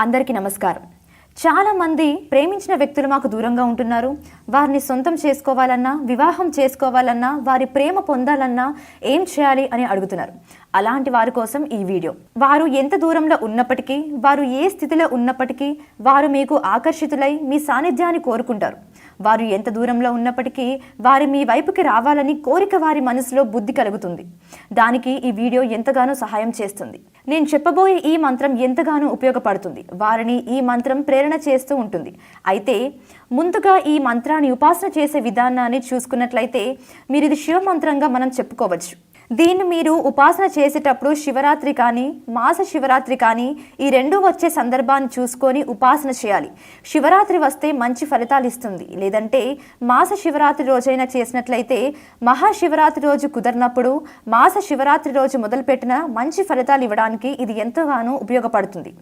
అందరికీ నమస్కారం. చాలా మంది ప్రేమించిన వ్యక్తులు మాకు దూరంగా ఉంటున్నారు. వారిని సొంతం చేసుకోవాలన్నా, వివాహం చేసుకోవాలన్నా, వారి ప్రేమ పొందాలన్నా ఏం చేయాలి అని అడుగుతున్నారు. అలాంటి వారి కోసం ఈ వీడియో. వారు ఎంత దూరంలో ఉన్నప్పటికీ, వారు ఏ స్థితిలో ఉన్నప్పటికీ వారు మీకు ఆకర్షితులై మీ సాన్నిధ్యాన్ని కోరుకుంటారు. వారు ఎంత దూరంలో ఉన్నప్పటికీ వారి మీ వైపుకి రావాలని కోరిక వారి మనసులో బుద్ధి కలుగుతుంది. దానికి ఈ వీడియో ఎంతగానో సహాయం చేస్తుంది. నేను చెప్పబోయే ఈ మంత్రం ఎంతగానో ఉపయోగపడుతుంది. వారిని ఈ మంత్రం ప్రేరణ చేస్తూ ఉంటుంది. అయితే ముందుగా ఈ మంత్రాన్ని ఉపాసన చేసే విధానాన్ని చూసుకున్నట్లయితే మీరు ఇది శివ మంత్రంగా మనం చెప్పుకోవచ్చు. దీన్ని మీరు ఉపాసన చేసేటప్పుడు శివరాత్రి కానీ, మాస శివరాత్రి కానీ ఈ రెండు వచ్చే సందర్భాన్ని చూసుకొని ఉపాసన చేయాలి. శివరాత్రి వస్తే మంచి ఫలితాలు ఇస్తుంది. లేదంటే మాస శివరాత్రి రోజైనా చేసినట్లయితే, మహాశివరాత్రి రోజు కుదరినప్పుడు మాస శివరాత్రి రోజు మొదలుపెట్టిన మంచి ఫలితాలు ఇవ్వడానికి ఇది ఎంతగానో ఉపయోగపడుతుంది.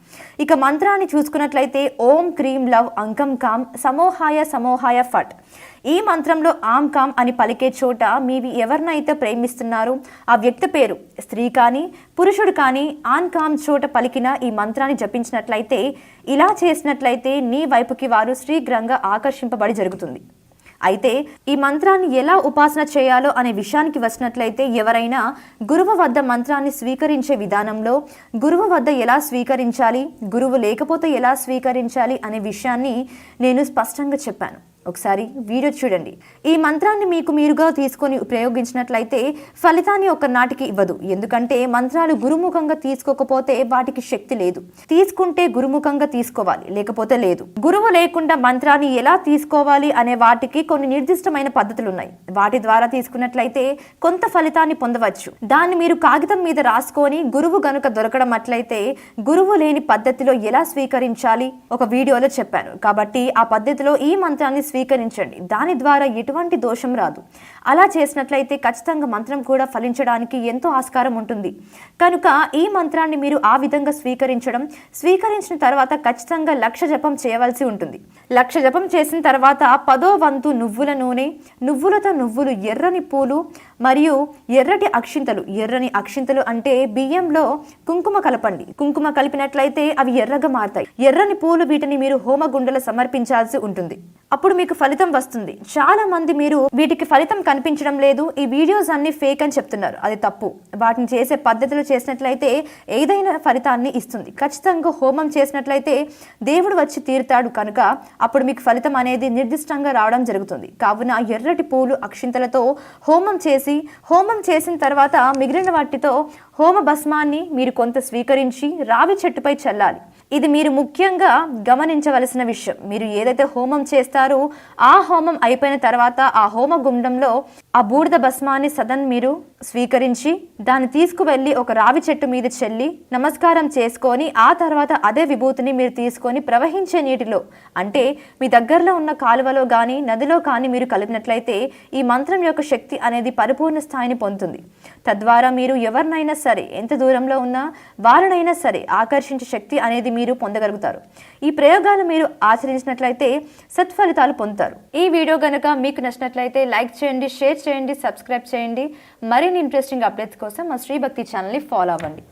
ఇక మంత్రాన్ని చూసుకున్నట్లయితే ఓం క్రీం లవ్ అంకం కామ్ సమోహాయ సమోహాయ ఫట్. ఈ మంత్రంలో ఆమ్ కామ్ అని పలికే చోట మీవి ఎవరినైతే ప్రేమిస్తున్నారో ఆ వ్యక్తి పేరు, స్త్రీ కానీ పురుషుడు కానీ ఆన్ కామ్ చోట పలికిన ఈ మంత్రాన్ని జపించినట్లయితే, ఇలా చేసినట్లయితే నీ వైపుకి వారు శీఘ్రంగా ఆకర్షింపబడి జరుగుతుంది. అయితే ఈ మంత్రాన్ని ఎలా ఉపాసన చేయాలో అనే విషయానికి వచ్చినట్లయితే, ఎవరైనా గురువు వద్ద మంత్రాన్ని స్వీకరించే విధానంలో గురువు వద్ద ఎలా స్వీకరించాలి, గురువు లేకపోతే ఎలా స్వీకరించాలి అనే విషయాన్ని నేను స్పష్టంగా చెప్పాను. ఒకసారి వీడియో చూడండి. ఈ మంత్రాన్ని మీకు మీరుగా తీసుకొని ప్రయోగించినట్లయితే ఫలితాన్ని ఒక నాటికి ఇవ్వదు. ఎందుకంటే మంత్రాలు గురుముఖంగా తీసుకోకపోతే వాటికి శక్తి లేదు. తీసుకుంటే గురుముఖంగా తీసుకోవాలి, లేకపోతే లేదు. గురువు లేకుండా మంత్రాన్ని ఎలా తీసుకోవాలి అనే వాటికి కొన్ని నిర్దిష్టమైన పద్ధతులు ఉన్నాయి. వాటి ద్వారా తీసుకున్నట్లయితే కొంత ఫలితాన్ని పొందవచ్చు. దాన్ని మీరు కాగితం మీద రాసుకొని గురువు గనుక దొరకడం అట్లయితే గురువు లేని పద్ధతిలో ఎలా స్వీకరించాలి ఒక వీడియోలో చెప్పాను. కాబట్టి ఆ పద్ధతిలో ఈ మంత్రాన్ని స్వీకరించండి. దాని ద్వారా ఎటువంటి దోషం రాదు. అలా చేసినట్లయితే ఖచ్చితంగా మంత్రం కూడా ఫలించడానికి ఎంతో ఆస్కారం ఉంటుంది. కనుక ఈ మంత్రాన్ని మీరు ఆ విధంగా స్వీకరించిన తర్వాత ఖచ్చితంగా 1,00,000 జపం చేయవలసి ఉంటుంది. 1,00,000 జపం చేసిన తర్వాత 10వ వంతు నువ్వుల నూనె, నువ్వులతో నువ్వులు, ఎర్రని పూలు మరియు ఎర్రటి అక్షింతలు. ఎర్రని అక్షింతలు అంటే బియ్యంలో కుంకుమ కలపండి. కుంకుమ కలిపినట్లయితే అవి ఎర్రగా మారుతాయి. ఎర్రని పూలు, వీటిని మీరు హోమగుండలో సమర్పించాల్సి ఉంటుంది. అప్పుడు మీకు ఫలితం వస్తుంది. చాలా మంది మీరు వీటికి ఫలితం కనిపించడం లేదు, ఈ వీడియోస్ అన్ని ఫేక్ అని చెప్తున్నారు. అది తప్పు. వాటిని చేసే పద్ధతిలో చేసినట్లయితే ఏదైనా ఫలితాన్ని ఇస్తుంది. ఖచ్చితంగా హోమం చేసినట్లయితే దేవుడు వచ్చి తీరుతాడు. కనుక అప్పుడు మీకు ఫలితం అనేది నిర్దిష్టంగా రావడం జరుగుతుంది. కావున ఎర్రటి పూలు, అక్షింతలతో హోమం చేసిన తర్వాత మిగిలిన వాటితో హోమ భస్మాన్ని మీరు కొంత స్వీకరించి రావి చెట్టుపై చల్లాలి. ఇది మీరు ముఖ్యంగా గమనించవలసిన విషయం. మీరు ఏదైతే హోమం చేస్తారో ఆ హోమం అయిపోయిన తర్వాత ఆ హోమ గుండంలో ఆ బూడిద భస్మాన్ని మీరు స్వీకరించి దాన్ని తీసుకువెళ్ళి ఒక రావి చెట్టు మీద చెల్లి నమస్కారం చేసుకొని, ఆ తర్వాత అదే విభూతిని మీరు తీసుకొని ప్రవహించే నీటిలో, అంటే మీ దగ్గరలో ఉన్న కాలువలో కానీ నదిలో కానీ మీరు కలిపినట్లయితే ఈ మంత్రం యొక్క శక్తి అనేది పరిపూర్ణ స్థాయిని పొందుతుంది. తద్వారా మీరు ఎవరినైనా సరే, ఎంత దూరంలో ఉన్నా వారినైనా సరే ఆకర్షించే శక్తి అనేది మీరు పొందగలుగుతారు. ఈ ప్రయోగాలు మీరు ఆచరించినట్లయితే సత్ఫలితాలు పొందుతారు. ఈ వీడియో కనుక మీకు నచ్చినట్లయితే లైక్ చేయండి, షేర్ చేయండి, సబ్స్క్రైబ్ చేయండి. మరిన్ని ఇంట్రెస్టింగ్ అప్డేట్స్ కోసం మా శ్రీ భక్తి ఛానల్ని ఫాలో అవ్వండి.